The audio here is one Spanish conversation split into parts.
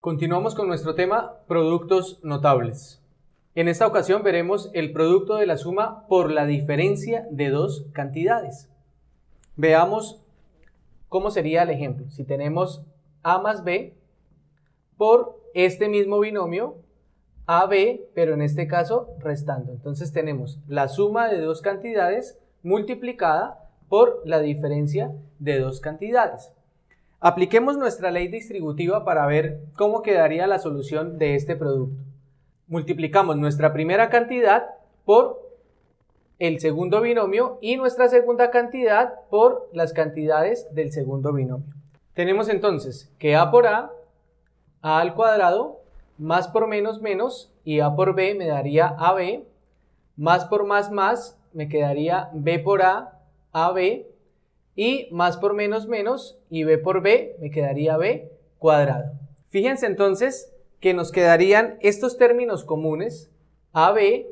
Continuamos con nuestro tema productos notables. En esta ocasión veremos el producto de la suma por la diferencia de dos cantidades. Veamos cómo sería el ejemplo. Si tenemos A más B por este mismo binomio AB, pero en este caso restando. Entonces tenemos la suma de dos cantidades multiplicada por la diferencia de dos cantidades. Apliquemos nuestra ley distributiva para ver cómo quedaría la solución de este producto. Multiplicamos nuestra primera cantidad por el segundo binomio y nuestra segunda cantidad por las cantidades del segundo binomio. Tenemos entonces que A por A al cuadrado, más por menos menos, y A por B me daría AB, más por más me quedaría B por A, AB, y más por menos menos y b por b me quedaría b cuadrado. Fíjense entonces que nos quedarían estos términos comunes AB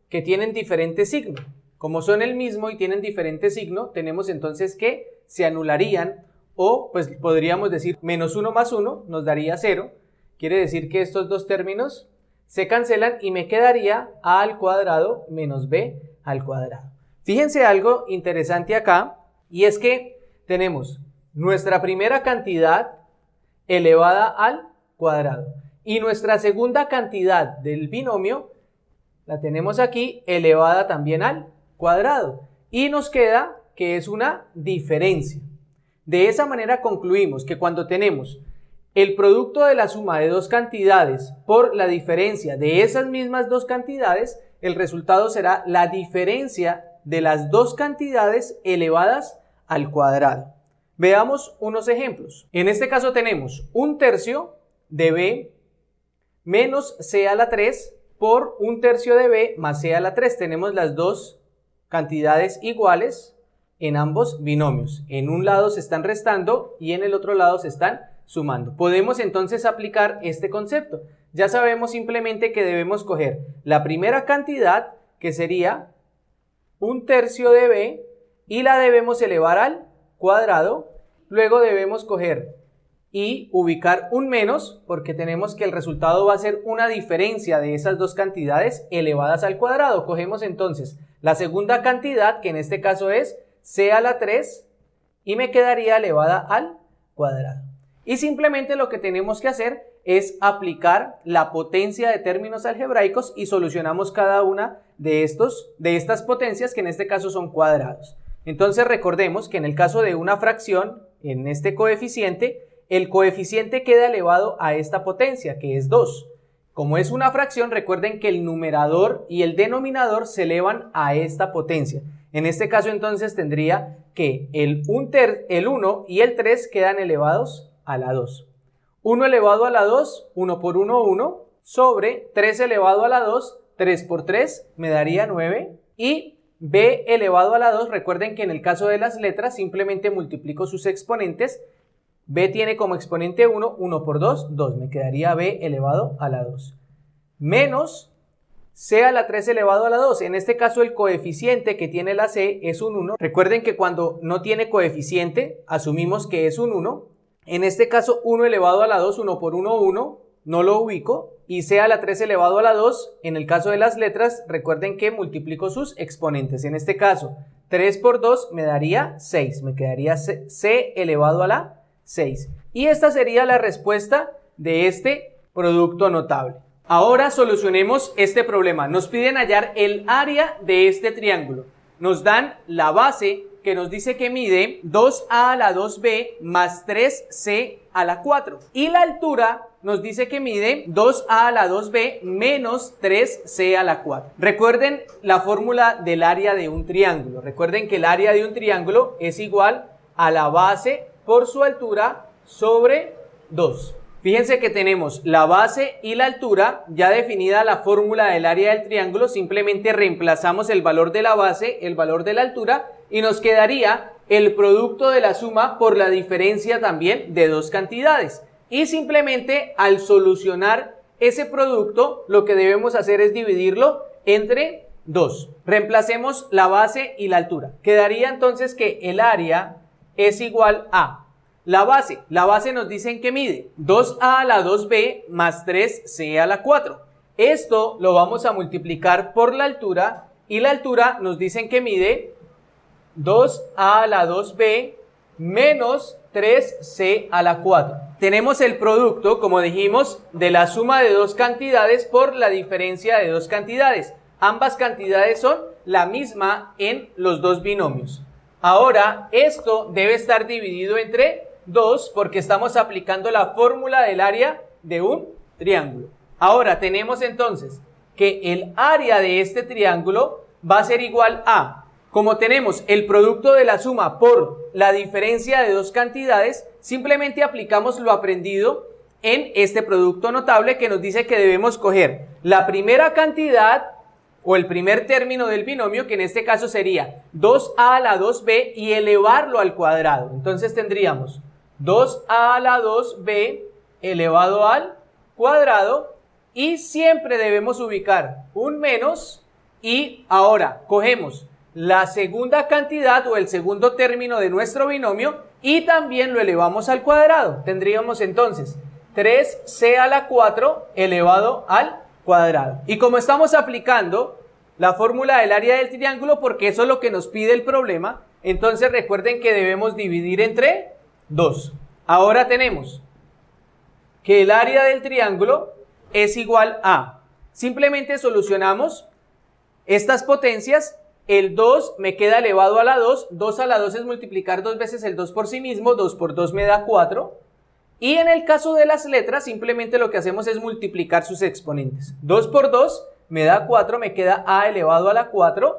que tienen diferente signo. Como son el mismo y tienen diferente signo, tenemos entonces que se anularían o pues podríamos decir menos 1 más 1 nos daría 0. Quiere decir que estos dos términos se cancelan y me quedaría A al cuadrado menos B al cuadrado. Fíjense algo interesante acá. Y es que tenemos nuestra primera cantidad elevada al cuadrado y nuestra segunda cantidad del binomio la tenemos aquí elevada también al cuadrado y nos queda que es una diferencia. De esa manera concluimos que cuando tenemos el producto de la suma de dos cantidades por la diferencia de esas mismas dos cantidades, el resultado será la diferencia de las dos cantidades elevadas al cuadrado. Veamos unos ejemplos. En este caso tenemos 1/3 de b menos c a la 3 por 1/3 de b más c a la 3. Tenemos las dos cantidades iguales en ambos binomios. En un lado se están restando y en el otro lado se están sumando. Podemos entonces aplicar este concepto. Ya sabemos simplemente que debemos coger la primera cantidad, que sería 1/3 de b, y la debemos elevar al cuadrado. Luego debemos coger y ubicar un menos, porque tenemos que el resultado va a ser una diferencia de esas dos cantidades elevadas al cuadrado. Cogemos entonces la segunda cantidad, que en este caso es c a la 3, y me quedaría elevada al cuadrado. Y simplemente lo que tenemos que hacer es aplicar la potencia de términos algebraicos y solucionamos cada una de estas potencias, que en este caso son cuadrados. Entonces recordemos que en el caso de una fracción, en este coeficiente, el coeficiente queda elevado a esta potencia, que es 2. Como es una fracción, recuerden que el numerador y el denominador se elevan a esta potencia. En este caso entonces tendría que el 1 y el 3 quedan elevados a la 2. 1 elevado a la 2, 1 por 1, 1, sobre 3 elevado a la 2, 3 por 3 me daría 9, y b elevado a la 2, recuerden que en el caso de las letras simplemente multiplico sus exponentes. B tiene como exponente 1, 1 por 2, 2, me quedaría b elevado a la 2. Menos c a la 3 elevado a la 2, en este caso el coeficiente que tiene la c es un 1. Recuerden que cuando no tiene coeficiente asumimos que es un 1. En este caso 1 elevado a la 2, 1 por 1, 1, no lo ubico. Y c a la 3 elevado a la 2, en el caso de las letras, recuerden que multiplico sus exponentes. En este caso, 3 por 2 me daría 6, me quedaría c elevado a la 6. Y esta sería la respuesta de este producto notable. Ahora solucionemos este problema. Nos piden hallar el área de este triángulo. Nos dan la base, que nos dice que mide 2a a la 2b más 3c a la 4. Y la altura nos dice que mide 2a a la 2b menos 3c a la 4. Recuerden la fórmula del área de un triángulo. Recuerden que el área de un triángulo es igual a la base por su altura sobre 2. Fíjense que tenemos la base y la altura, ya definida la fórmula del área del triángulo, simplemente reemplazamos el valor de la base, el valor de la altura, y nos quedaría el producto de la suma por la diferencia también de dos cantidades. Y simplemente al solucionar ese producto, lo que debemos hacer es dividirlo entre 2. Reemplacemos la base y la altura. Quedaría entonces que el área es igual a La base nos dicen que mide 2a a la 2b más 3c a la 4. Esto lo vamos a multiplicar por la altura y la altura nos dicen que mide 2a a la 2b menos 3c a la 4. Tenemos el producto, como dijimos, de la suma de dos cantidades por la diferencia de dos cantidades. Ambas cantidades son la misma en los dos binomios. Ahora, esto debe estar dividido entre 2 porque estamos aplicando la fórmula del área de un triángulo. Ahora, tenemos entonces que el área de este triángulo va a ser igual a, como tenemos el producto de la suma por la diferencia de dos cantidades, simplemente aplicamos lo aprendido en este producto notable que nos dice que debemos coger la primera cantidad o el primer término del binomio, que en este caso sería 2a a la 2b, y elevarlo al cuadrado. Entonces tendríamos 2a a la 2b elevado al cuadrado, y siempre debemos ubicar un menos, y ahora cogemos la segunda cantidad o el segundo término de nuestro binomio y también lo elevamos al cuadrado. Tendríamos entonces 3c a la 4 elevado al cuadrado. Y como estamos aplicando la fórmula del área del triángulo, porque eso es lo que nos pide el problema, entonces recuerden que debemos dividir entre 2. Ahora tenemos que el área del triángulo es igual a, simplemente solucionamos estas potencias. El 2 me queda elevado a la 2, 2 a la 2 es multiplicar dos veces el 2 por sí mismo, 2 por 2 me da 4, y en el caso de las letras simplemente lo que hacemos es multiplicar sus exponentes. 2 por 2 me da 4, me queda a elevado a la 4,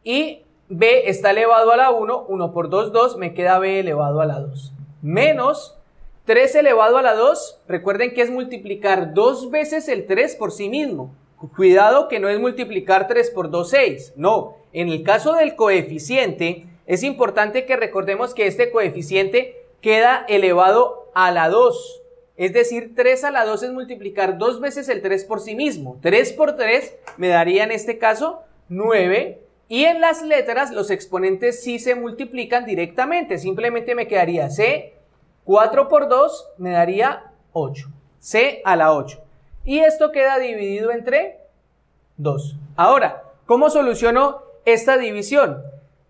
y b está elevado a la 1, 1 por 2, 2, me queda b elevado a la 2, menos 3 elevado a la 2, recuerden que es multiplicar dos veces el 3 por sí mismo. Cuidado que no es multiplicar 3 por 2, 6. No, en el caso del coeficiente es importante que recordemos que este coeficiente queda elevado a la 2. Es decir, 3 a la 2 es multiplicar dos veces el 3 por sí mismo. 3 por 3 me daría en este caso 9. Y en las letras los exponentes sí se multiplican directamente. Simplemente me quedaría c, 4 por 2 me daría 8. C a la 8. Y esto queda dividido entre 2. Ahora, ¿cómo soluciono esta división?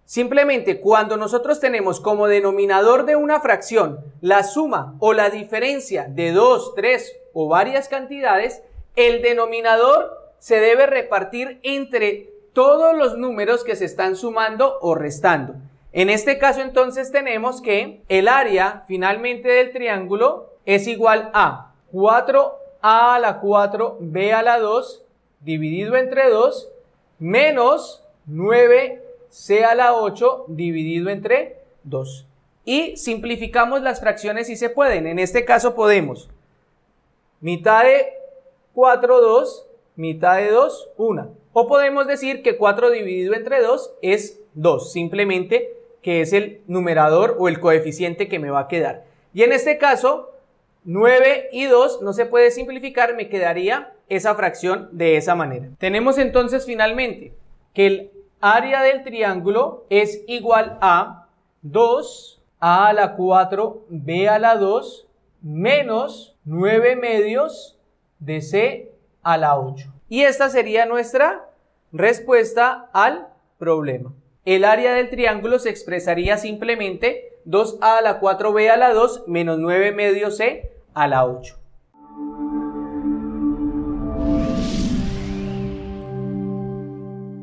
Simplemente cuando nosotros tenemos como denominador de una fracción la suma o la diferencia de 2, 3 o varias cantidades, el denominador se debe repartir entre todos los números que se están sumando o restando. En este caso entonces tenemos que el área finalmente del triángulo es igual a 4a a la 4, b a la 2, dividido entre 2, menos 9c a la 8, dividido entre 2. Y simplificamos las fracciones si se pueden. En este caso podemos mitad de 4, 2, mitad de 2, 1. O podemos decir que 4 dividido entre 2 es 2, simplemente que es el numerador o el coeficiente que me va a quedar. Y en este caso 9 y 2 no se puede simplificar, me quedaría esa fracción de esa manera. Tenemos entonces finalmente que el área del triángulo es igual a 2a a la 4, b a la 2, menos 9 medios de c a la 8. Y esta sería nuestra respuesta al problema. El área del triángulo se expresaría simplemente 2a a la 4b a la 2 menos 9 medios c a la 8.